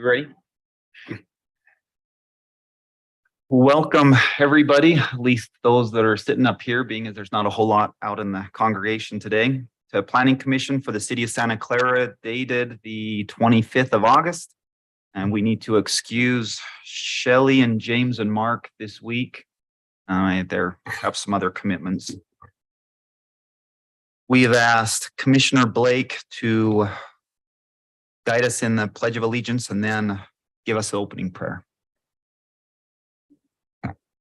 Ready? Welcome, everybody, at least those that are sitting up here, being as there's not a whole lot out in the congregation today, to Planning Commission for the City of Santa Clara, dated the 25th of August. And we need to excuse Shelley and James and Mark this week. They have some other commitments. We have asked Commissioner Blake to guide us in the Pledge of Allegiance and then give us the opening prayer.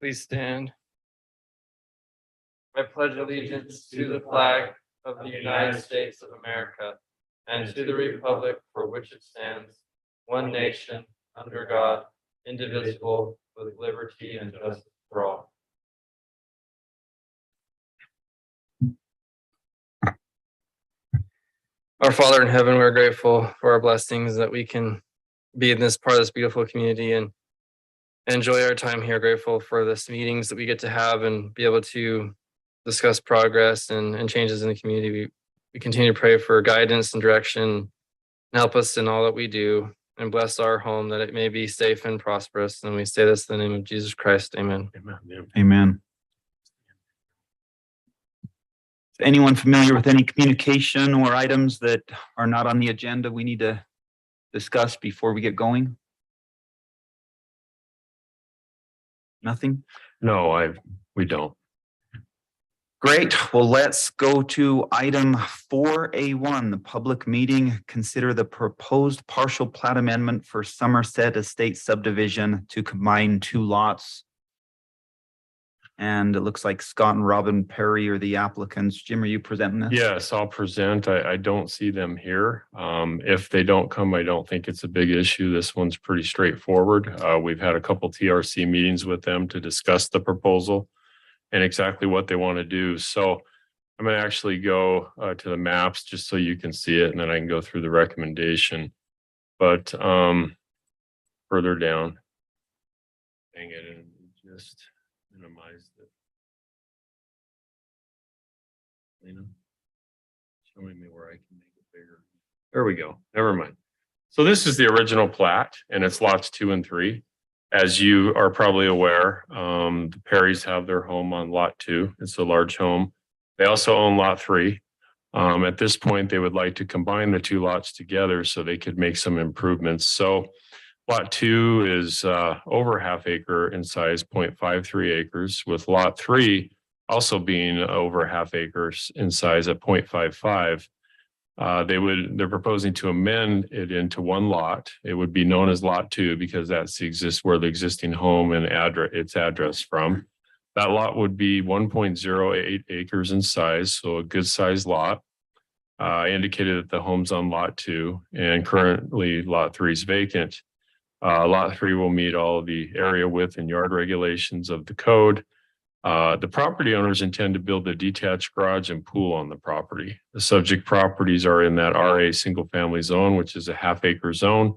Please stand. I pledge allegiance to the flag of the United States of America and to the republic for which it stands, one nation, under God, indivisible, with liberty and justice for all. Our Father in heaven, we're grateful for our blessings that we can be in this part of this beautiful community and enjoy our time here. Grateful for this meetings that we get to have and be able to discuss progress and changes in the community. We continue to pray for guidance and direction and help us in all that we do, and bless our home that it may be safe and prosperous. And we say this in the name of Jesus Christ. Amen. Amen. Amen. Is anyone familiar with any communication or items that are not on the agenda we need to discuss before we get going? Nothing? No, we don't. Great. Well, let's go to item 4A1, the public meeting. Consider the proposed partial plat amendment for Somerset Estate Subdivision to combine two lots. And it looks like Scott and Robin Perry are the applicants. Jim, are you presenting this? Yes, I'll present. I don't see them here. If they don't come, I don't think it's a big issue. This one's pretty straightforward. We've had a couple TRC meetings with them to discuss the proposal and exactly what they want to do. So I'm going to actually go to the maps just so you can see it, and then I can go through the recommendation. But further down, dang it, and just minimize it. Showing me where I can make it bigger. There we go. Never mind. So this is the original plat, and it's lots 2 and 3. As you are probably aware, the Perrys have their home on lot 2. It's a large home. They also own lot 3. At this point, they would like to combine the two lots together so they could make some improvements. So lot 2 is over half acre in size, 0.53 acres, with lot 3 also being over half acres in size at 0.55. They're proposing to amend it into one lot. It would be known as lot 2 because that's where the existing home and its address from. That lot would be 1.08 acres in size, so a good sized lot. I indicated that the home's on lot 2, and currently lot 3 is vacant. Lot 3 will meet all of the area width and yard regulations of the code. The property owners intend to build a detached garage and pool on the property. The subject properties are in that RA single family zone, which is a half acre zone.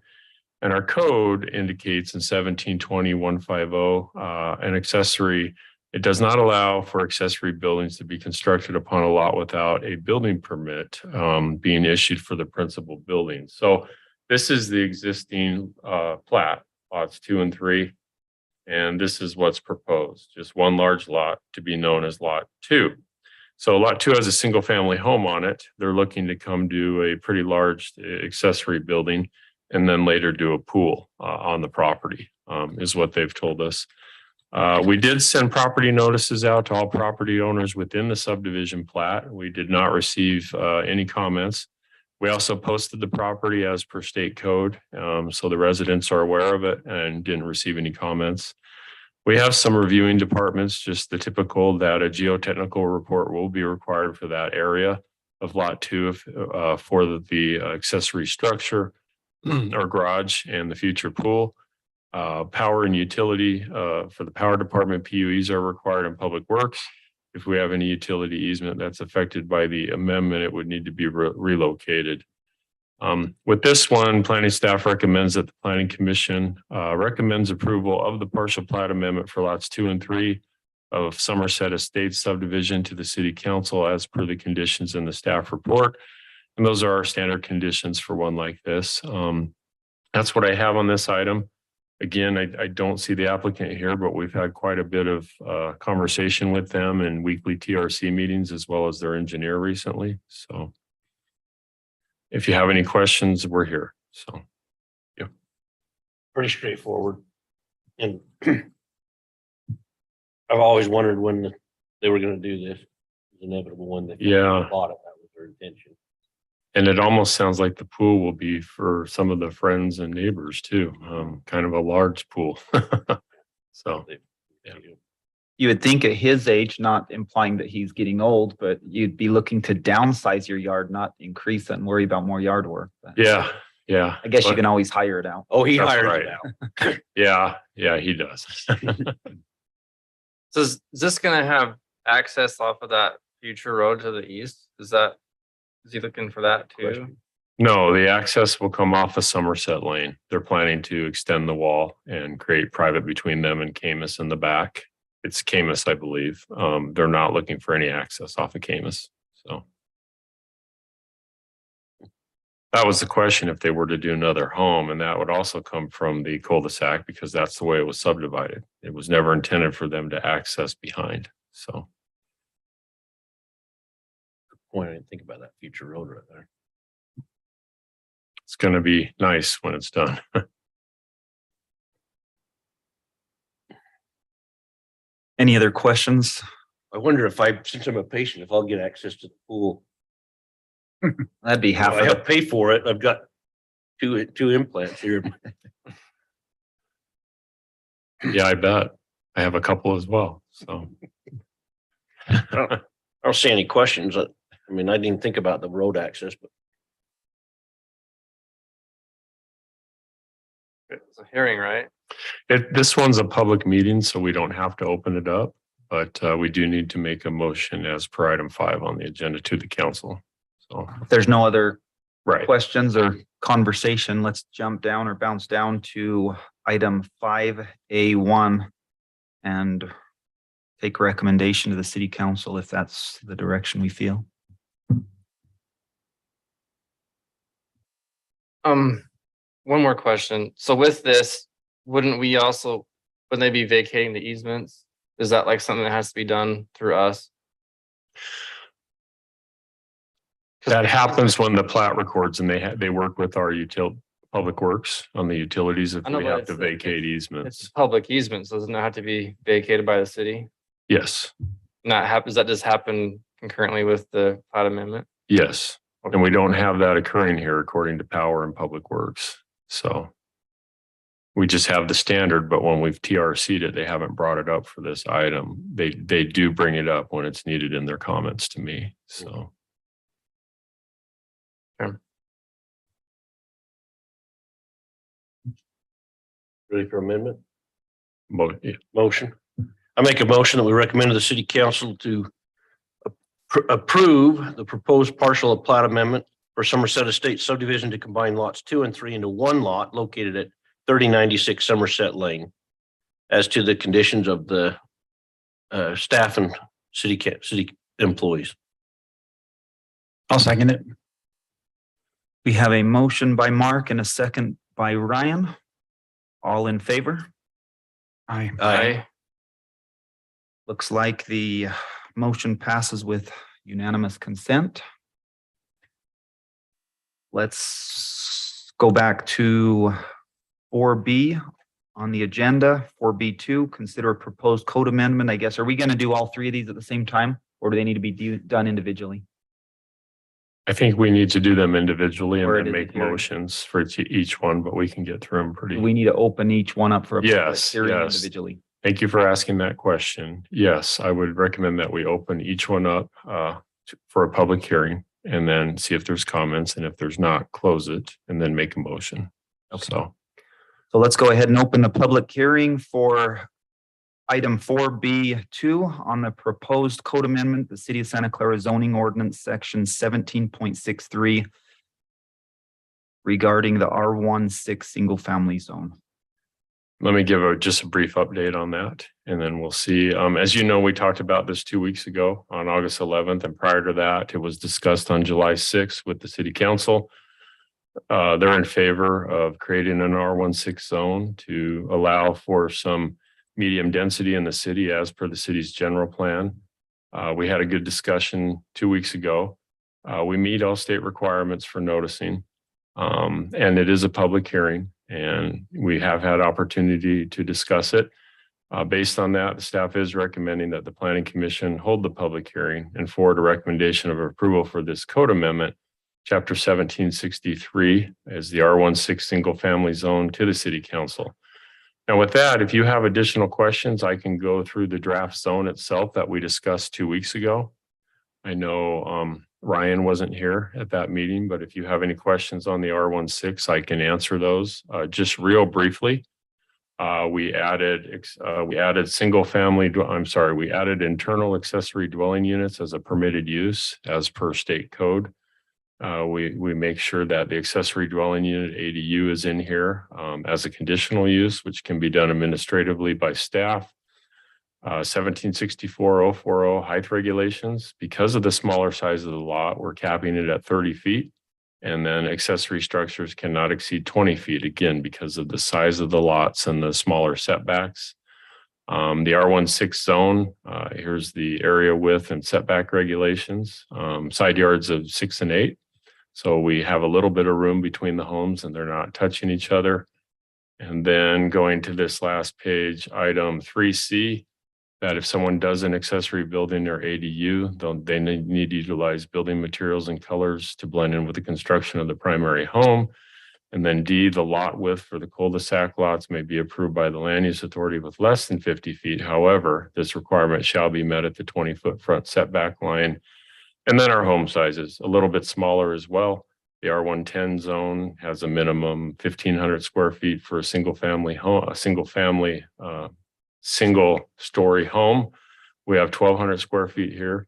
And our code indicates in 1720-150 an accessory. It does not allow for accessory buildings to be constructed upon a lot without a building permit being issued for the principal building. So this is the existing plat, lots 2 and 3. And this is what's proposed, just one large lot to be known as lot 2. So lot 2 has a single family home on it. They're looking to come do a pretty large accessory building and then later do a pool on the property, is what they've told us. We did send property notices out to all property owners within the subdivision plat. We did not receive any comments. We also posted the property as per state code, so the residents are aware of it and didn't receive any comments. We have some reviewing departments, just the typical that a geotechnical report will be required for that area of lot 2 for the accessory structure or garage and the future pool. Power and utility for the power department, PUEs are required in public works. If we have any utility easement that's affected by the amendment, it would need to be relocated. With this one, planning staff recommends that the planning commission recommends approval of the partial plat amendment for lots 2 and 3 of Somerset Estate Subdivision to the city council as per the conditions in the staff report. And those are our standard conditions for one like this. That's what I have on this item. Again, I don't see the applicant here, but we've had quite a bit of conversation with them in weekly TRC meetings as well as their engineer recently. So if you have any questions, we're here. So Pretty straightforward. And I've always wondered when they were going to do this. It's inevitable when they Yeah. bought it. That was their intention. and it almost sounds like the pool will be for some of the friends and neighbors too. Kind of a large pool. So yeah. You would think at his age, not implying that he's getting old, but you'd be looking to downsize your yard, not increase it and worry about more yard work. But Yeah. I guess you But- can always hire it out. Oh, he That's hires right. it out. Yeah, he does. So is this gonna have access off of that future road to the east? Is he looking for that too? Question. No, the access will come off of Somerset Lane. They're planning to extend the wall and create private between them and Camus in the back. It's Camus, I believe. They're not looking for any access off of Camus, so. That was the question, if they were to do another home, and that would also come from the cul-de-sac because that's the way it was subdivided. It was never intended for them to access behind, so. Point, I didn't think about that future road right there. It's gonna be nice when it's done. Any other questions? I wonder if since I'm a patient, if I'll get access to the pool. That'd be half I of have it. to pay for it. I've got two implants here. Yeah, I bet. I have a couple as well, so. I don't see any questions. I mean, I didn't think about the road access, but It's a hearing, right? This one's a public meeting, so we don't have to open it up, but we do need to make a motion as per item 5 on the agenda to the council. So, If there's no other right. questions or conversation, let's jump down or bounce down to item 5A1 and take recommendation to the city council if that's the direction we feel. One more question. So with this, wouldn't they be vacating the easements? Is that like something that has to be done through us? That happens when the plat records and they work with our public works on the utilities if I know, we but have to it's- vacate It's easements. public easements. Doesn't it have to be vacated by the city? Yes, Does that just happen concurrently with the plat amendment? yes. And we don't have that occurring here according to power and public works. So we just have the standard, but when we've TRC'd it, they haven't brought it up for this item. They do bring it up when it's needed in their comments to me. So. ready for amendment? Yeah. Motion. I make a motion that we recommend to the city council to approve the proposed partial plat amendment for Somerset Estate subdivision to combine lots 2 and 3 into one lot located at 3096 Somerset Lane as to the conditions of the staff and city employees. I'll second it. We have a motion by Mark and a second by Ryan. All in favor? Aye. Aye. Looks like the motion passes with unanimous consent. Let's go back to 4B on the agenda. 4B2, consider a proposed code amendment. I guess, are we going to do all 3 of these at the same time, or do they need to be done individually? I think we need to do them individually and Or then it is a make hearing. motions for each one, but we can get through them pretty. We need to open each one up for a public Yes, hearing yes. individually. Thank you for asking that question. Yes, I would recommend that we open each one up for a public hearing and then see if there's comments, and if there's not, close it and then make a motion. Okay. So, So let's go ahead and open the public hearing for item 4B2 on the proposed code amendment, the City of Santa Clara zoning ordinance section 17.63 regarding the R16 single family zone. let me give just a brief update on that, and then we'll see. As you know, we talked about this 2 weeks ago on August 11th, and prior to that, it was discussed on July 6th with the city council. They're in favor of creating an R16 zone to allow for some medium density in the city as per the city's general plan. We had a good discussion 2 weeks ago. We meet all state requirements for noticing. And it is a public hearing, and we have had opportunity to discuss it. Based on that, the staff is recommending that the Planning Commission hold the public hearing and forward a recommendation of approval for this code amendment, Chapter 1763, as the R16 single family zone to the City Council. Now with that, if you have additional questions, I can go through the draft zone itself that we discussed 2 weeks ago. I know Ryan wasn't here at that meeting, but if you have any questions on the R16, I can answer those. Just real briefly, we added internal accessory dwelling units as a permitted use as per state code. We make sure that the accessory dwelling unit ADU is in here as a conditional use, which can be done administratively by staff. 1764-040 height regulations. Because of the smaller size of the lot, we're capping it at 30 feet. And then accessory structures cannot exceed 20 feet, again, because of the size of the lots and the smaller setbacks. The R16 zone, here's the area width and setback regulations, side yards of 6 and 8. So we have a little bit of room between the homes and they're not touching each other. And then going to this last page, item 3C, that if someone does an accessory building or ADU, they need to utilize building materials and colors to blend in with the construction of the primary home. And then D, the lot width for the cul-de-sac lots may be approved by the land use authority with less than 50 feet. However, this requirement shall be met at the 20-foot front setback line. And then our home sizes, a little bit smaller as well. The R110 zone has a minimum 1,500 square feet for a single family home, single story home. We have 1,200 square feet here.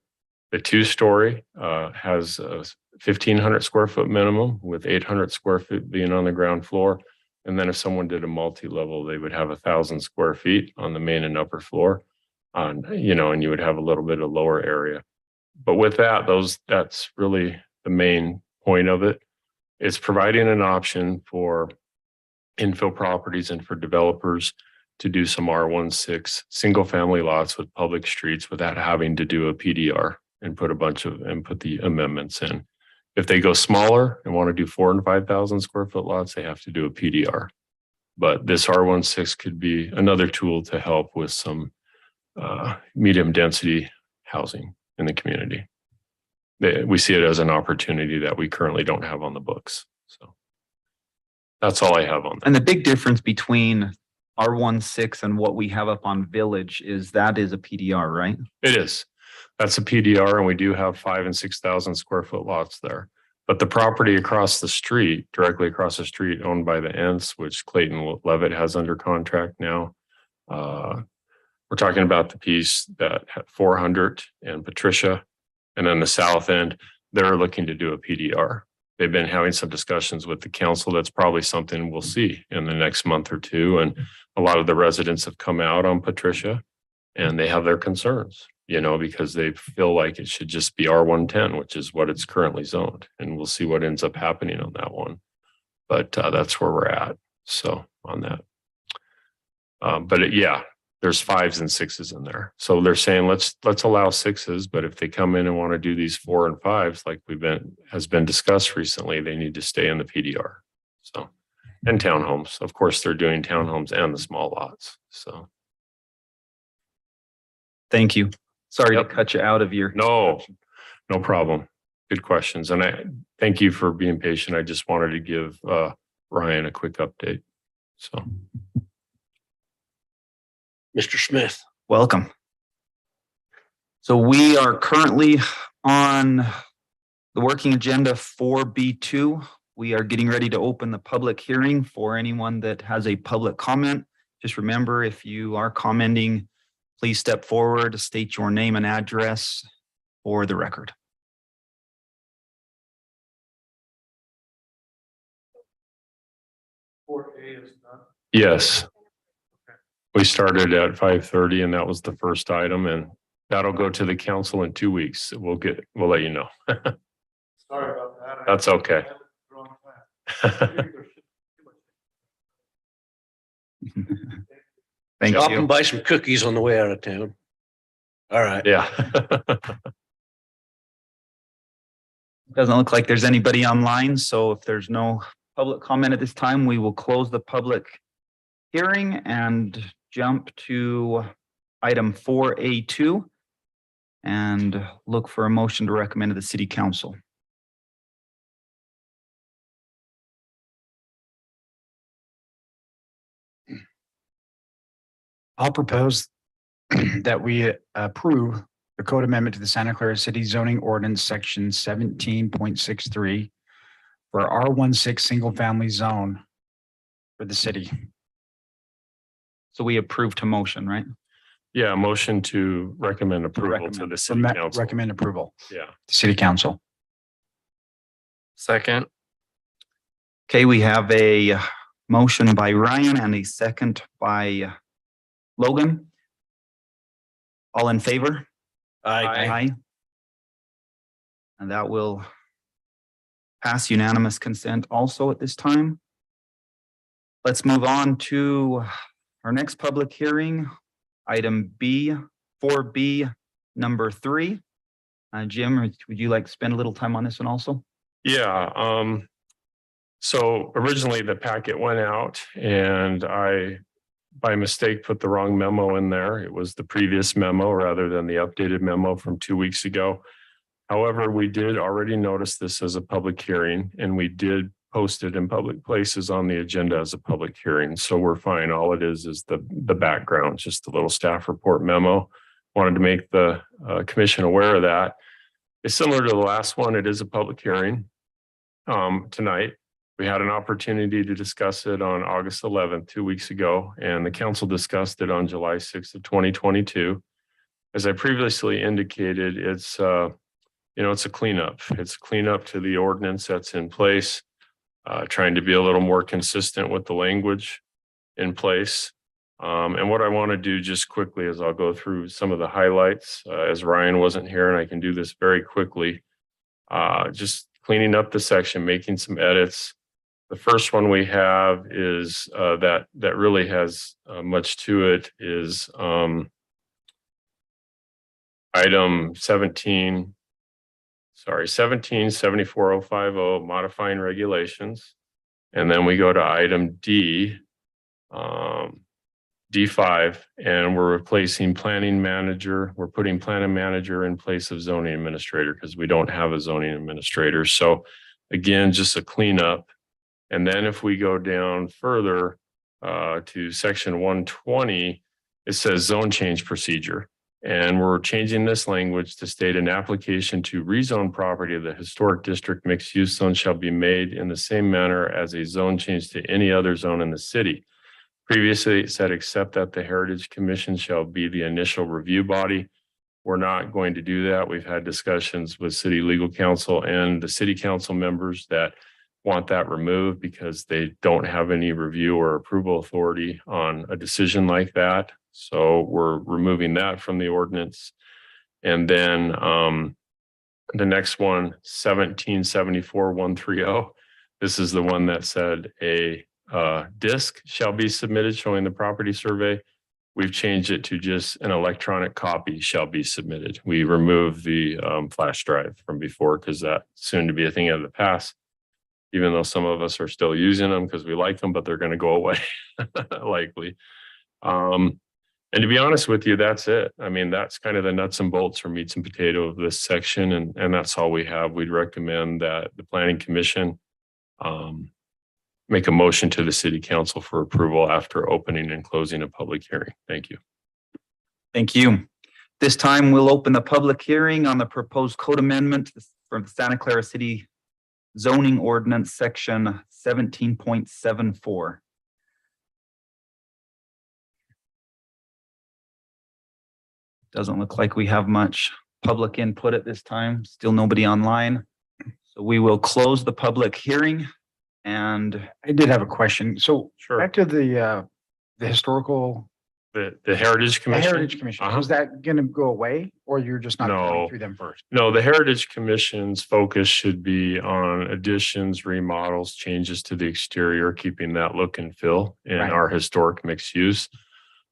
The 2-story has a 1,500 square foot minimum with 800 square feet being on the ground floor. And then if someone did a multi-level, they would have 1,000 square feet on the main and upper floor and you would have a little bit of lower area. But with that, that's really the main point of it. It's providing an option for infill properties and for developers to do some R16 single family lots with public streets without having to do a PDR and put the amendments in. If they go smaller and want to do 4,000 and 5,000 square foot lots, they have to do a PDR. But this R16 could be another tool to help with some medium density housing in the community. We see it as an opportunity that we currently don't have on the books. So that's all I have on that. And the big difference between R16 and what we have up on Village is that is a PDR, right? It is. That's a PDR, and we do have 5,000 and 6,000 square foot lots there. But the property across the street, directly across the street, owned by the Ents, which Clayton Levitt has under contract now. We're talking about the piece that had 400 and Patricia, and then the south end, they're looking to do a PDR. They've been having some discussions with the council. That's probably something we'll see in the next month or two. And a lot of the residents have come out on Patricia and they have their concerns, because they feel like it should just be R110, which is what it's currently zoned. And we'll see what ends up happening on that one. But that's where we're at. So on that. There's 5s and 6s in there. So they're saying, let's allow 6s, but if they come in and want to do these 4 and 5s, like has been discussed recently, they need to stay in the PDR. So, and townhomes, of course, they're doing townhomes and the small lots. So. Thank you. Sorry to cut you out of your. No problem. Good questions. And I thank you for being patient. I just wanted to give Ryan a quick update. So. Mr. Smith. Welcome. So we are currently on the working agenda 4B2. We are getting ready to open the public hearing for anyone that has a public comment. Just remember, if you are commenting, please step forward, state your name and address for the record. Yes. We started at 5:30 and that was the first item, and that'll go to the council in 2 weeks. We'll let you know. Sorry about that. That's okay. Thank Stop you. and buy some cookies on the way out of town. All right. Yeah. Doesn't look like there's anybody online, so if there's no public comment at this time, we will close the public hearing and jump to item 4A2 and look for a motion to recommend to the city council. I'll propose that we approve the code amendment to the Santa Clara City zoning ordinance section 17.63 for R16 single family zone for the city. So we approve to motion, right? Yeah, motion to recommend approval to the city council. Recommend approval Yeah. to city council. Second. Okay, we have a motion by Ryan and a second by Logan. All in favor? Aye. And that will pass unanimous consent also at this time. Let's move on to our next public hearing, item B, 4B, number 3. Jim, would you like to spend a little time on this one also? Yeah, so originally the packet went out and I, by mistake, put the wrong memo in there. It was the previous memo rather than the updated memo from 2 weeks ago. However, we did already notice this as a public hearing and we did post it in public places on the agenda as a public hearing. So we're fine. All it is the background, just a little staff report memo. Wanted to make the commission aware of that. It's similar to the last one. It is a public hearing. Tonight, we had an opportunity to discuss it on August 11th, 2 weeks ago, and the council discussed it on July 6th of 2022. As I previously indicated, it's it's a cleanup. It's a cleanup to the ordinance that's in place, trying to be a little more consistent with the language in place. And what I want to do just quickly is I'll go through some of the highlights as Ryan wasn't here, and I can do this very quickly. Just cleaning up the section, making some edits. The first one we have is that really has much to it is item 177450, modifying regulations. And then we go to item D, D5, and we're replacing planning manager. We're putting planning manager in place of zoning administrator because we don't have a zoning administrator. So again, just a cleanup. And then if we go down further to section 120, it says zone change procedure. And we're changing this language to state an application to rezone property of the historic district mixed use zone shall be made in the same manner as a zone change to any other zone in the city. Previously, it said, except that the Heritage Commission shall be the initial review body. We're not going to do that. We've had discussions with city legal counsel and the city council members that want that removed because they don't have any review or approval authority on a decision like that. So we're removing that from the ordinance. And then the next one, 1774-130. This is the one that said a disc shall be submitted showing the property survey. We've changed it to just an electronic copy shall be submitted. We removed the flash drive from before because that's soon to be a thing of the past, even though some of us are still using them because we like them, but they're going to go away likely. And to be honest with you, that's it. I mean, that's kind of the nuts and bolts or meats and potato of this section. And that's all we have. We'd recommend that the planning commission make a motion to the city council for approval after opening and closing a public hearing. Thank you. Thank you. This time we'll open the public hearing on the proposed code amendment from the Santa Clara City zoning ordinance section 17.74. Doesn't look like we have much public input at this time. Still nobody online. So we will close the public hearing. And I did have a question. So Sure. back to the historical The Heritage The Commission. Heritage Commission, Uh-huh. was that gonna go away or you're just not No. going through them first? No, the Heritage Commission's focus should be on additions, remodels, changes to the exterior, keeping that look and feel in Right. our historic mixed use.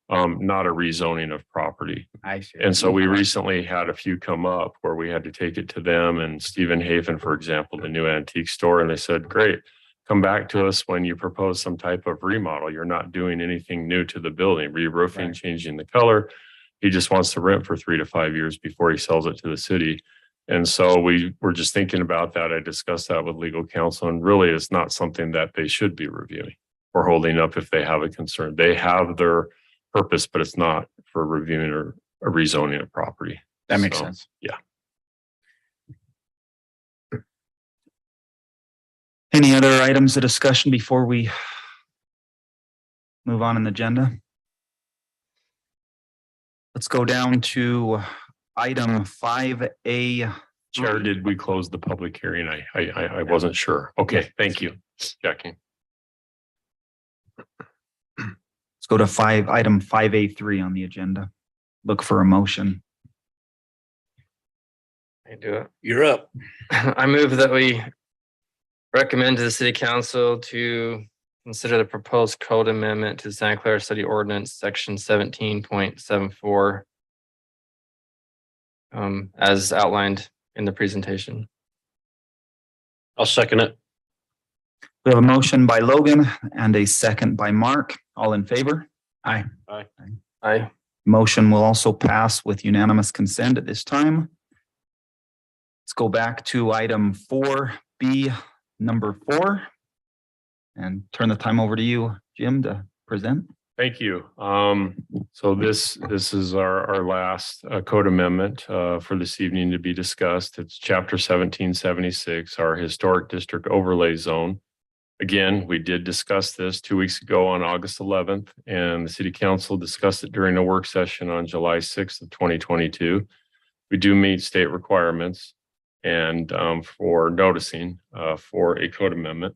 Not a rezoning of property. I see. And so we recently had a few come up where we had to take it to them and Stephen Haven, for example, the new antique store, and they said, great, come back to us when you propose some type of remodel. You're not doing anything new to the building, re-roofing, Right. changing the color. He just wants to rent for 3 to 5 years before he sells it to the city. And so we were just thinking about that. I discussed that with legal counsel, and really it's not something that they should be reviewing or holding up if they have a concern. They have their purpose, but it's not for reviewing or a rezoning of property. That makes So, sense. yeah. Any other items of discussion before we move on in the agenda? Let's go down to item 5A. Chair, did we close the public hearing? I wasn't sure. Okay, thank you, Jackie. Let's go to item 5A3 on the agenda. Look for a motion. I do it. You're up. I move that we recommend to the city council to consider the proposed code amendment to the Santa Clara City Ordinance, section 17.74. As outlined in the presentation. I'll second it. We have a motion by Logan and a second by Mark. All in favor? Aye. Aye. Motion will also pass with unanimous consent at this time. Let's go back to item 4B, number 4. And turn the time over to you, Jim, to present. Thank you. So this is our last code amendment for this evening to be discussed. It's chapter 1776, our historic district overlay zone. Again, we did discuss this 2 weeks ago on August 11th, and the city council discussed it during a work session on July 6th of 2022. We do meet state requirements and for noticing for a code amendment.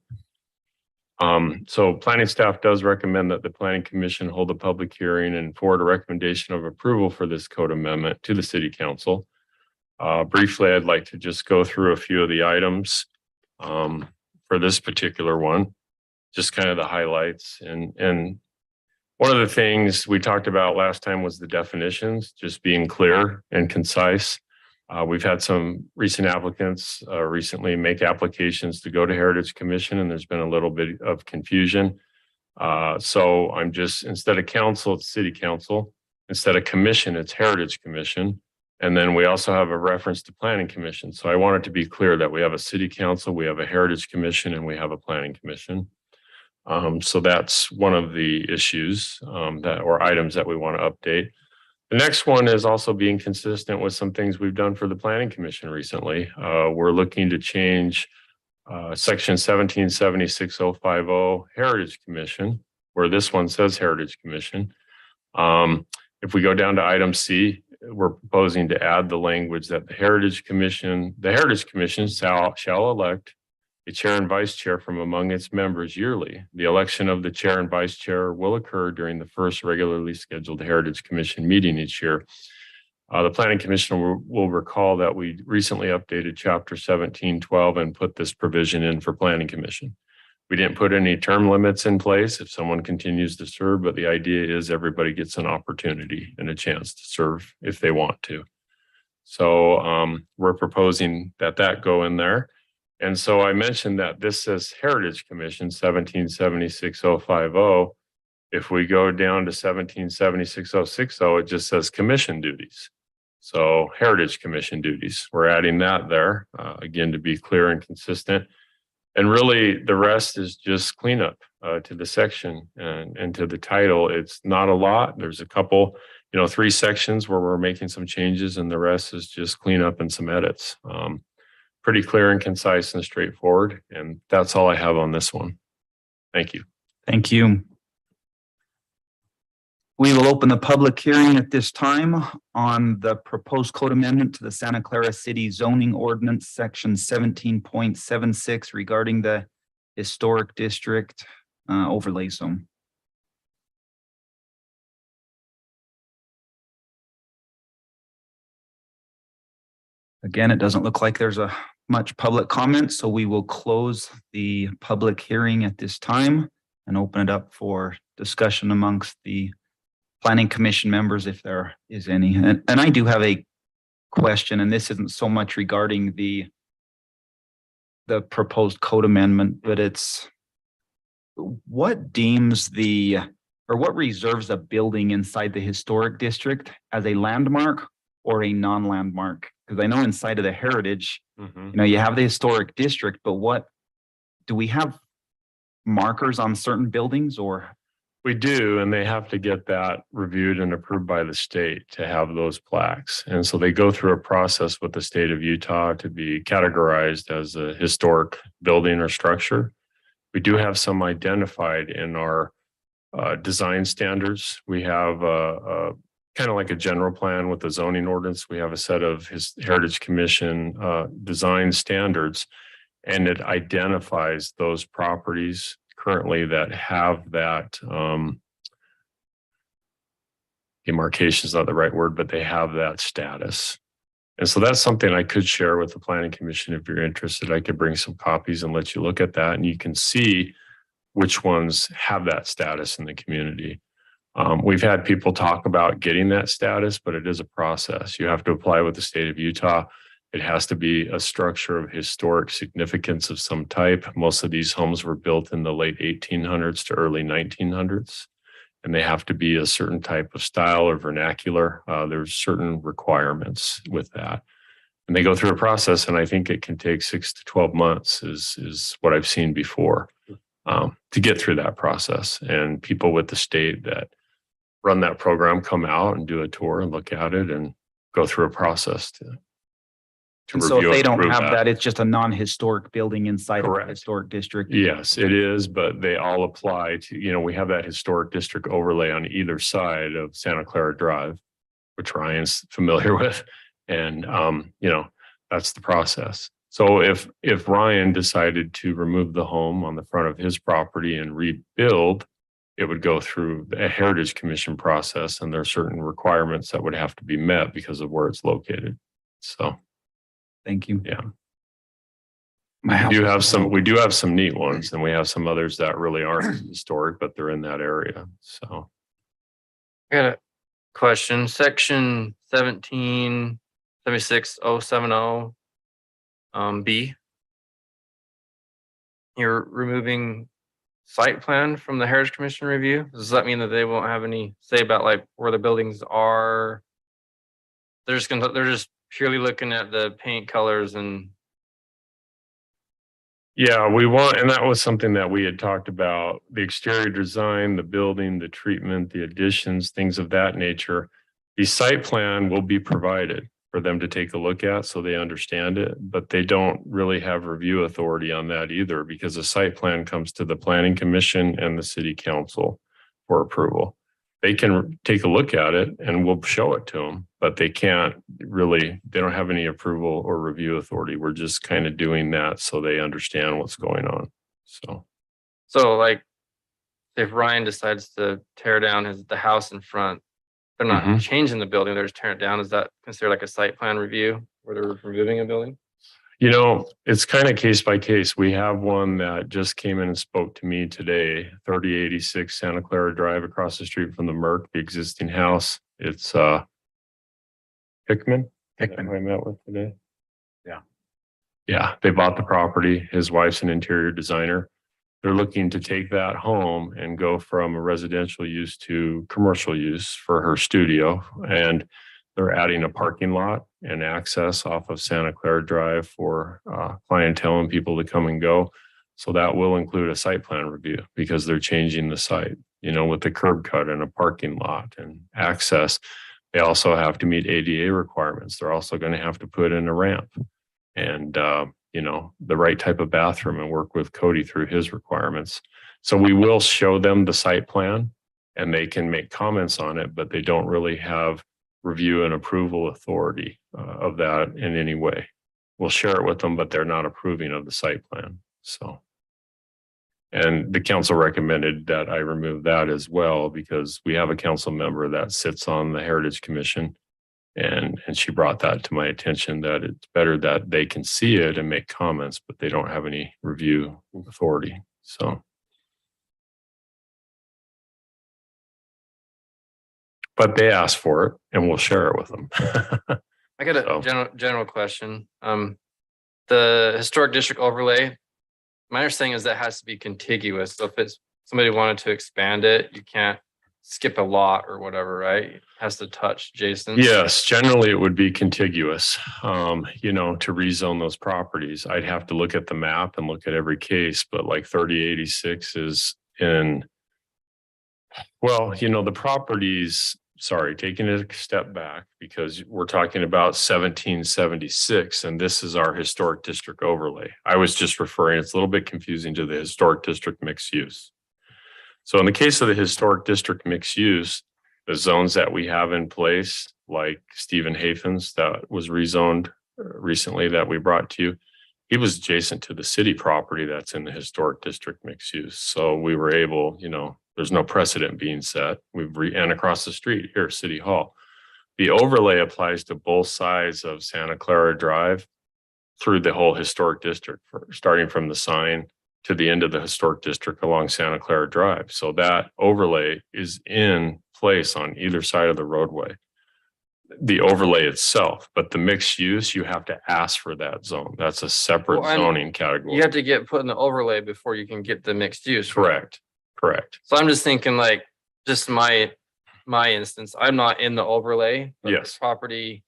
So planning staff does recommend that the planning commission hold a public hearing and forward a recommendation of approval for this code amendment to the city council. Briefly, I'd like to just go through a few of the items for this particular one, just kind of the highlights. And one of the things we talked about last time was the definitions, just being clear and concise. We've had some recent applicants recently make applications to go to Heritage Commission, and there's been a little bit of confusion. So I'm just, instead of council, it's city council. Instead of commission, it's Heritage Commission. And then we also have a reference to planning commission. So I want it to be clear that we have a city council, we have a Heritage Commission, and we have a planning commission. So that's one of the issues or items that we want to update. The next one is also being consistent with some things we've done for the planning commission recently. We're looking to change section 1776.050 Heritage Commission, where this one says Heritage Commission. If we go down to item C, we're proposing to add the language that the Heritage Commission shall elect a chair and vice chair from among its members yearly. The election of the chair and vice chair will occur during the first regularly scheduled Heritage Commission meeting each year. The Planning Commission will recall that we recently updated Chapter 1712 and put this provision in for Planning Commission. We didn't put any term limits in place if someone continues to serve, but the idea is everybody gets an opportunity and a chance to serve if they want to. So we're proposing that go in there. And so I mentioned that this says Heritage Commission 1776.050. If we go down to 1776.060, it just says commission duties. So Heritage Commission duties, we're adding that there, again, to be clear and consistent. And really the rest is just cleanup to the section and to the title. It's not a lot. There's a couple, 3 sections where we're making some changes, and the rest is just cleanup and some edits. Pretty clear and concise and straightforward. And that's all I have on this one. Thank you. Thank you. We will open the public hearing at this time on the proposed code amendment to the Santa Clara City Zoning Ordinance, section 17.76 regarding the historic district overlay zone. Again, it doesn't look like there's much public comment, so we will close the public hearing at this time and open it up for discussion amongst the planning commission members if there is any. And I do have a question, and this isn't so much regarding the proposed code amendment, but it's what deems what reserves a building inside the historic district as a landmark or a non-landmark? Because I know inside of the heritage, you have the historic district, but do we have markers on certain buildings or? We do, and they have to get that reviewed and approved by the state to have those plaques. And so they go through a process with the state of Utah to be categorized as a historic building or structure. We do have some identified in our design standards. We have kind of like a general plan with the zoning ordinance. We have a set of Heritage Commission design standards, and it identifies those properties currently that have that demarcation is not the right word, but they have that status. And so that's something I could share with the Planning Commission if you're interested. I could bring some copies and let you look at that, and you can see which ones have that status in the community. We've had people talk about getting that status, but it is a process. You have to apply with the state of Utah. It has to be a structure of historic significance of some type. Most of these homes were built in the late 1800s to early 1900s, and they have to be a certain type of style or vernacular. There's certain requirements with that. And they go through a process, and I think it can take 6 to 12 months is what I've seen before to get through that process. And people with the state that run that program come out and do a tour and look at it and go through a process to So review if they and don't approve have that, it's just a non-historic building inside of Correct. the historic district. Yes, it is, but they all apply to, we have that historic district overlay on either side of Santa Clara Drive, which Ryan's familiar with. And, that's the process. So if Ryan decided to remove the home on the front of his property and rebuild, it would go through a Heritage Commission process, and there are certain requirements that would have to be met because of where it's located. So. Thank you. Yeah. My We do house have some neat ones, and we have some others that really aren't historic, but they're in that area. So. I got a question. Section 1776070 B. You're removing site plan from the Heritage Commission review. Does that mean that they won't have any say about like where the buildings are? They're just purely looking at the paint colors and. Yeah, and that was something that we had talked about, the exterior design, the building, the treatment, the additions, things of that nature. The site plan will be provided for them to take a look at so they understand it, but they don't really have review authority on that either, because the site plan comes to the Planning Commission and the City Council for approval. They can take a look at it and we'll show it to them, but they don't have any approval or review authority. We're just kind of doing that so they understand what's going on. So like, if Ryan decides to tear down the house in front, they're not changing the building, they're just tearing it down. Is that considered like a site plan review where they're removing a building? It's kind of case by case. We have one that just came in and spoke to me today, 3086 Santa Clara Drive across the street from the Merck, the existing house. It's Hickman who I met with today. Yeah, they bought the property. His wife's an interior designer. They're looking to take that home and go from a residential use to commercial use for her studio. And they're adding a parking lot and access off of Santa Clara Drive for clientele and people to come and go. So that will include a site plan review because they're changing the site, with the curb cut and a parking lot and access. They also have to meet ADA requirements. They're also going to have to put in a ramp and, the right type of bathroom and work with Cody through his requirements. So we will show them the site plan and they can make comments on it, but they don't really have review and approval authority of that in any way. We'll share it with them, but they're not approving of the site plan. So, and the council recommended that I remove that as well, because we have a council member that sits on the Heritage Commission And she brought that to my attention that it's better that they can see it and make comments, but they don't have any review authority. So. But they asked for it and we'll share it with them. I got a So. general question. The historic district overlay, my understanding is that has to be contiguous. So if it's somebody wanted to expand it, you can't skip a lot or whatever, right? It has to touch Jason. Yes, generally it would be contiguous, you know, to rezone those properties. I'd have to look at the map and look at every case, but like 3086 is in, well, you know, the properties, sorry, taking it a step back because we're talking about 1776 and this is our historic district overlay. I was just referring, it's a little bit confusing to the historic district mixed use. So in the case of the historic district mixed use, the zones that we have in place, like Stephen Hafen's that was rezoned recently that we brought to you, he was adjacent to the city property that's in the historic district mixed use. So we were able, you know, there's no precedent being set. And across the street here, City Hall. The overlay applies to both sides of Santa Clara Drive through the whole historic district, starting from the sign to the end of the historic district along Santa Clara Drive. So that overlay is in place on either side of the roadway. The overlay itself, but the mixed use, you have to ask for that zone. That's a separate zoning category. You have to get put in the overlay before you can get the mixed use. Correct. Correct. So I'm just thinking like, just my instance, I'm not in the overlay. But Yes. the property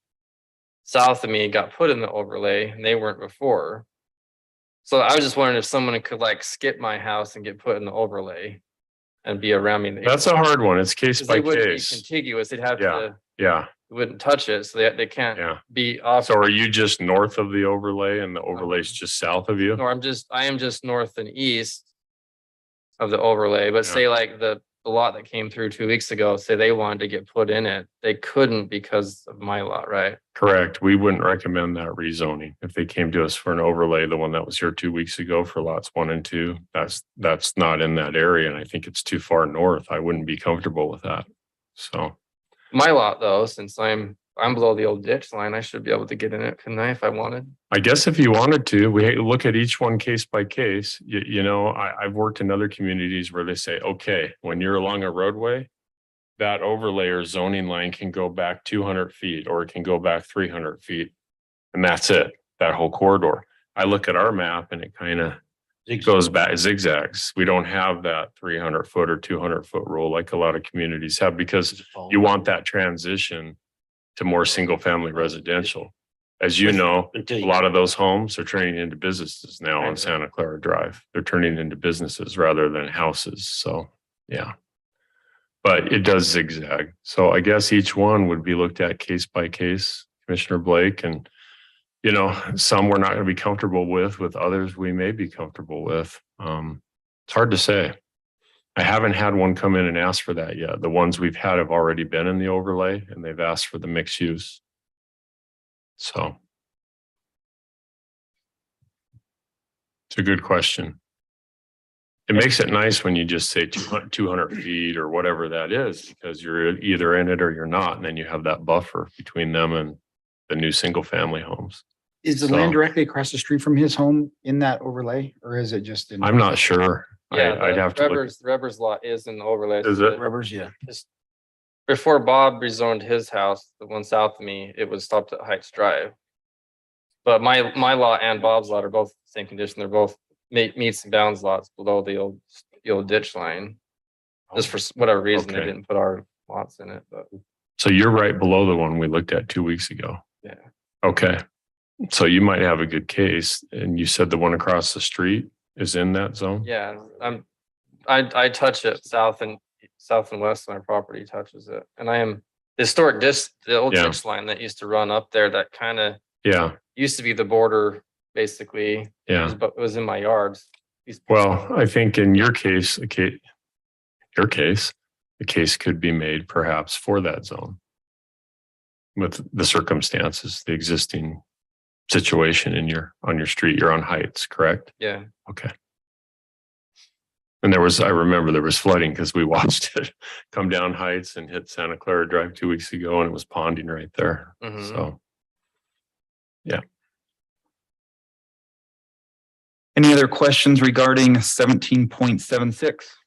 south of me got put in the overlay and they weren't before. So I was just wondering if someone could like skip my house and get put in the overlay and be around me. That's a hard one. It's case 'Cause by they wouldn't be case. contiguous. They'd have Yeah. to, Yeah. wouldn't touch it. So they can't Yeah. be off. So are you just north of the overlay and the overlay's just south of you? Or I am just north and east of the overlay, but say like the lot that came through 2 weeks ago, say they wanted to get put in it, they couldn't because of my lot, right? Correct. We wouldn't recommend that rezoning. If they came to us for an overlay, the one that was here 2 weeks ago for lots 1 and 2, that's not in that area. And I think it's too far north. I wouldn't be comfortable with that. So. My lot though, since I'm below the old ditch line, I should be able to get in it, couldn't I, if I wanted? I guess if you wanted to, we look at each one case by case. You know, I've worked in other communities where they say, okay, when you're along a roadway, that overlay or zoning line can go back 200 feet or it can go back 300 feet. And that's it, that whole corridor. I look at our map and it kind of goes back, zigzags. We don't have that 300 foot or 200 foot rule like a lot of communities have because you want that transition to more single family residential. As you know, a lot of those homes are turning into businesses now on Santa Clara Drive. They're turning into businesses rather than houses. So, yeah. But it does zigzag. So I guess each one would be looked at case by case, Commissioner Blake. And, you know, some we're not going to be comfortable with others we may be comfortable with. It's hard to say. I haven't had one come in and ask for that yet. The ones we've had have already been in the overlay and they've asked for the mixed use. So. It's a good question. It makes it nice when you just say 200 feet or whatever that is, because you're either in it or you're not. And then you have that buffer between them and the new single family homes. Is the land directly across the street from his home in that overlay or is it just in? I'm not sure. Yeah, I'd have to look. Reber's lot is in the overlay. Is it? Rubbers, yeah. Before Bob rezoned his house, the one south of me, it was stopped at Heights Drive. But my lot and Bob's lot are both the same condition. They're both meets and bounds lots below the old ditch line. Just for whatever reason, they Okay. didn't put our lots in it, but So you're right below the one we looked at 2 weeks ago. yeah. Okay. So you might have a good case. And you said the one across the street is in that zone? Yeah, I touch it south and west of my property touches it. And I am the old Yeah. ditch line that used to run up there that kind of Yeah. used to be the border, basically. Yeah. But it was in my yards. Well, I think in your case, the case could be made perhaps for that zone. With the circumstances, the existing situation on your street, you're on Heights, correct? Yeah. Okay. And I remember there was flooding because we watched it come down Heights and hit Santa Clara Drive 2 weeks ago, and it was ponding right there. Mhm. So, Any other questions regarding 17.76?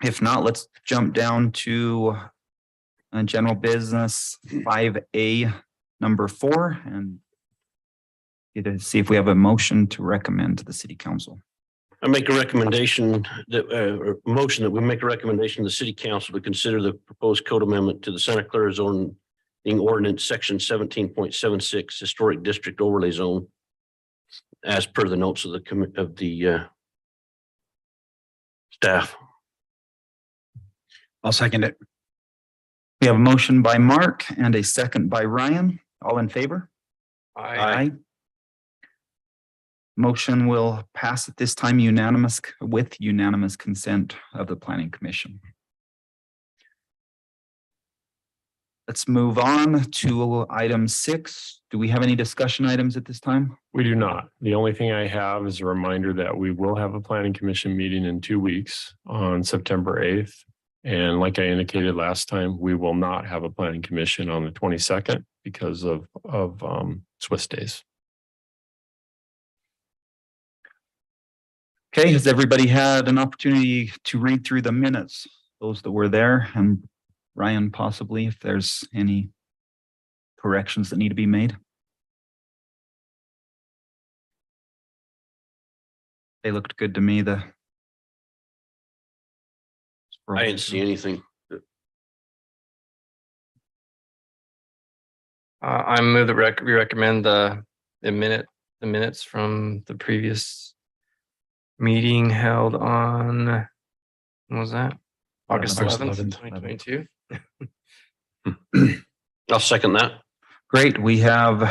If not, let's jump down to general business 5A, number 4, and either see if we have a motion to recommend to the city council. I make a recommendation that, or motion that we make a recommendation to the city council to consider the proposed code amendment to the Santa Clara zoning ordinance, section 17.76, historic district overlay zone, as per the notes of the staff. I'll second it. We have a motion by Mark and a second by Ryan. All in favor? I Motion will pass at this time with unanimous consent of the planning commission. Let's move on to item 6. Do we have any discussion items at this time? we do not. The only thing I have is a reminder that we will have a planning commission meeting in 2 weeks on September 8th. And like I indicated last time, we will not have a planning commission on the 22nd because of Swiss days. Okay, has everybody had an opportunity to read through the minutes? Those that were there, and Ryan possibly, if there's any corrections that need to be made. They looked good to me, I didn't see anything. I move that we recommend the minutes from the previous meeting held on, when was that? August August 11th, 11th. 2022. I'll second that. Great, we have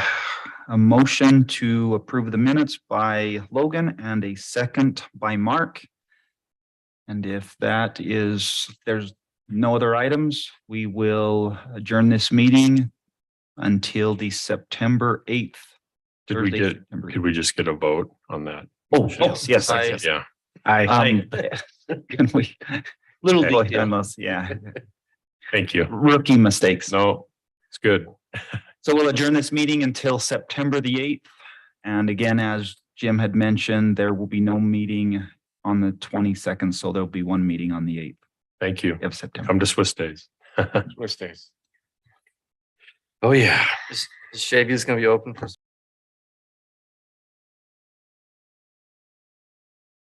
a motion to approve the minutes by Logan and a second by Mark. And if there's no other items, we will adjourn this meeting until the September 8th. Could we just get a vote on that? Oh, yes. Yeah. Can we? Little Okay. boy on those, yeah. Thank you. Rookie mistakes. No, it's good. So we'll adjourn this meeting until September the 8th. And again, as Jim had mentioned, there will be no meeting on the 22nd. So there'll be one meeting on the 8th Thank you. of September. Come to Swiss days. Oh, yeah. Is Shavy's gonna be open for